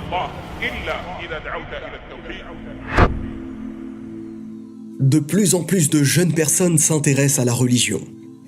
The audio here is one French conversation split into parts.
الله إلا إذا دعوت إلى التوحيد. De plus en plus de jeunes personnes s'intéressent à la religion.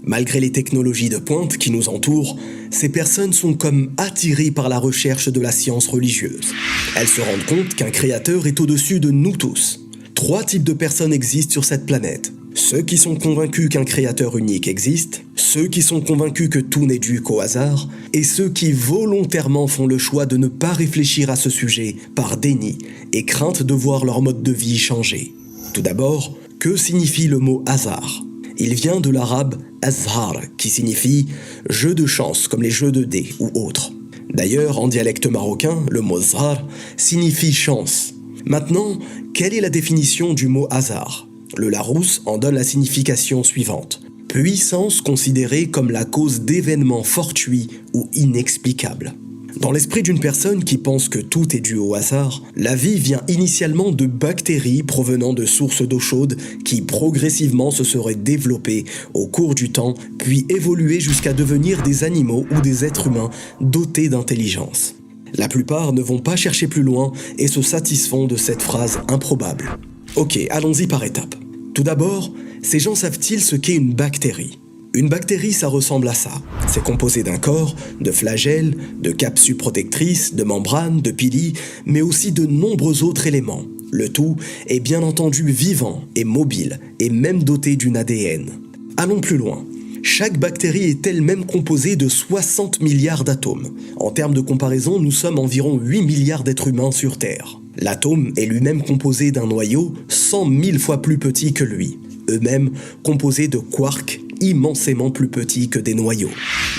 Malgré les technologies de pointe qui nous entourent, ces personnes sont comme attirées par la recherche de la science religieuse. Elles se rendent compte qu'un créateur est au-dessus de nous tous. 3 types de personnes existent sur cette planète. Ceux qui sont convaincus qu'un créateur unique existe, ceux qui sont convaincus que tout n'est dû qu'au hasard, et ceux qui volontairement font le choix de ne pas réfléchir à ce sujet par déni et crainte de voir leur mode de vie changer. Tout d'abord, que signifie le mot hasard ? Il vient de l'arabe azhar, qui signifie jeu de chance, comme les jeux de dés ou autres. D'ailleurs, en dialecte marocain, le mot zhar signifie chance. Maintenant, quelle est la définition du mot hasard ? Le Larousse en donne la signification suivante. Puissance considérée comme la cause d'événements fortuits ou inexplicables. Dans l'esprit d'une personne qui pense que tout est dû au hasard, la vie vient initialement de bactéries provenant de sources d'eau chaude qui progressivement se seraient développées au cours du temps, puis évoluer jusqu'à devenir des animaux ou des êtres humains dotés d'intelligence. La plupart ne vont pas chercher plus loin et se satisfont de cette phrase improbable. Ok, allons-y par étapes. Tout d'abord, ces gens savent-ils ce qu'est une bactérie ? Une bactérie, ça ressemble à ça. C'est composé d'un corps, de flagelles, de capsules protectrices, de membranes, de pili, mais aussi de nombreux autres éléments. Le tout est bien entendu vivant et mobile, et même doté d'une ADN. Allons plus loin. Chaque bactérie est elle-même composée de 60 milliards d'atomes. En termes de comparaison, nous sommes environ 8 milliards d'êtres humains sur Terre. L'atome est lui-même composé d'un noyau 100 000 fois plus petit que lui, eux-mêmes composés de quarks immensément plus petits que des noyaux.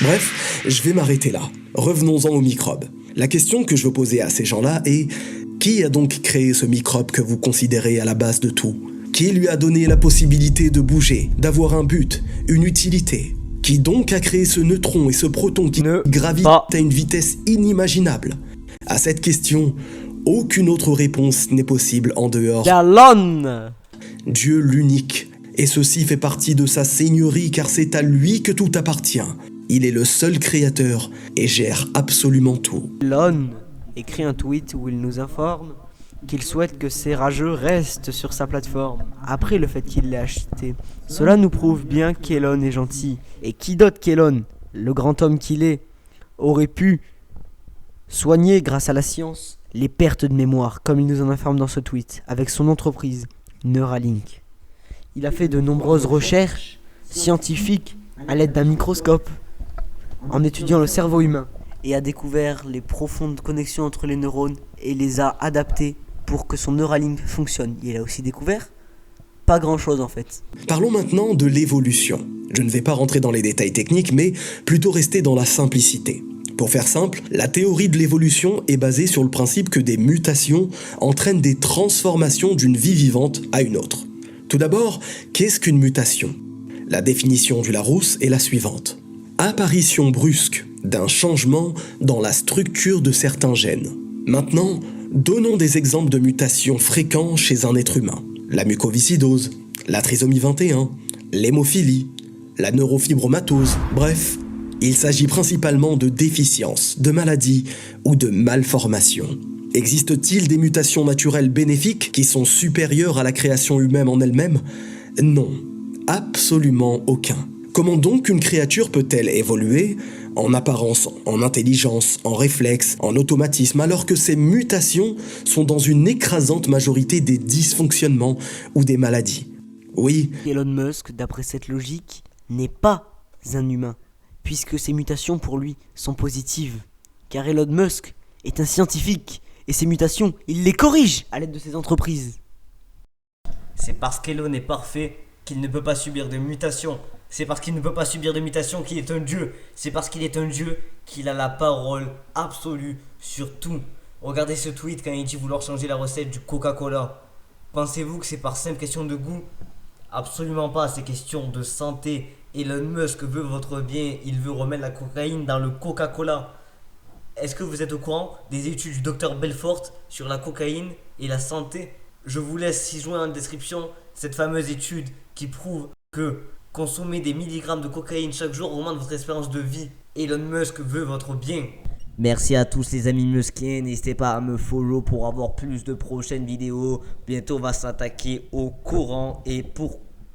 Bref, je vais m'arrêter là. Revenons-en aux microbes. La question que je veux poser à ces gens-là est: qui a donc créé ce microbe que vous considérez à la base de tout ? Qui lui a donné la possibilité de bouger, d'avoir un but, une utilité ? Qui donc a créé ce neutron et ce proton qui gravitent à une vitesse inimaginable ? À cette question, aucune autre réponse n'est possible en dehors d'Allah, Dieu l'unique. Et ceci fait partie de sa seigneurie car c'est à lui que tout appartient. Il est le seul créateur et gère absolument tout. Elon écrit un tweet où il nous informe qu'il souhaite que ces rageux restent sur sa plateforme après le fait qu'il l'ait acheté. Cela nous prouve bien qu'Elon est gentil. Et qui d'autre qu'Elon, le grand homme qu'il est, aurait pu soigner grâce à la science les pertes de mémoire, comme il nous en informe dans ce tweet, avec son entreprise Neuralink. Il a fait de nombreuses recherches scientifiques à l'aide d'un microscope en étudiant le cerveau humain et a découvert les profondes connexions entre les neurones et les a adaptées pour que son Neuralink fonctionne. Il a aussi découvert pas grand chose en fait. Parlons maintenant de l'évolution. Je ne vais pas rentrer dans les détails techniques, mais plutôt rester dans la simplicité. Pour faire simple, la théorie de l'évolution est basée sur le principe que des mutations entraînent des transformations d'une vie vivante à une autre. Tout d'abord, qu'est-ce qu'une mutation ? La définition du Larousse est la suivante. Apparition brusque d'un changement dans la structure de certains gènes. Maintenant, donnons des exemples de mutations fréquents chez un être humain. La mucoviscidose, la trisomie 21, l'hémophilie, la neurofibromatose, bref, il s'agit principalement de déficiences, de maladies ou de malformations. Existe-t-il des mutations naturelles bénéfiques qui sont supérieures à la création humaine en elle-même ? Non, absolument aucun. Comment donc une créature peut-elle évoluer en apparence, en intelligence, en réflexe, en automatisme, alors que ces mutations sont dans une écrasante majorité des dysfonctionnements ou des maladies ? Oui. Elon Musk, d'après cette logique, n'est pas un humain, puisque ces mutations pour lui sont positives. Car Elon Musk est un scientifique, et ces mutations, il les corrige à l'aide de ses entreprises. C'est parce qu'Elon est parfait qu'il ne peut pas subir de mutations. C'est parce qu'il ne peut pas subir de mutations qu'il est un dieu. C'est parce qu'il est un dieu qu'il a la parole absolue sur tout. Regardez ce tweet quand il dit vouloir changer la recette du Coca-Cola. Pensez-vous que c'est par simple question de goût ? Absolument pas, c'est question de santé. Elon Musk veut votre bien, il veut remettre la cocaïne dans le Coca-Cola. Est-ce que vous êtes au courant des études du docteur Belfort sur la cocaïne et la santé ? Je vous laisse 6 joints en description cette fameuse étude qui prouve que consommer des milligrammes de cocaïne chaque jour augmente votre espérance de vie. Elon Musk veut votre bien. Merci à tous les amis musclés. N'hésitez pas à me follow pour avoir plus de prochaines vidéos. Bientôt on va s'attaquer au Coran et pourquoi.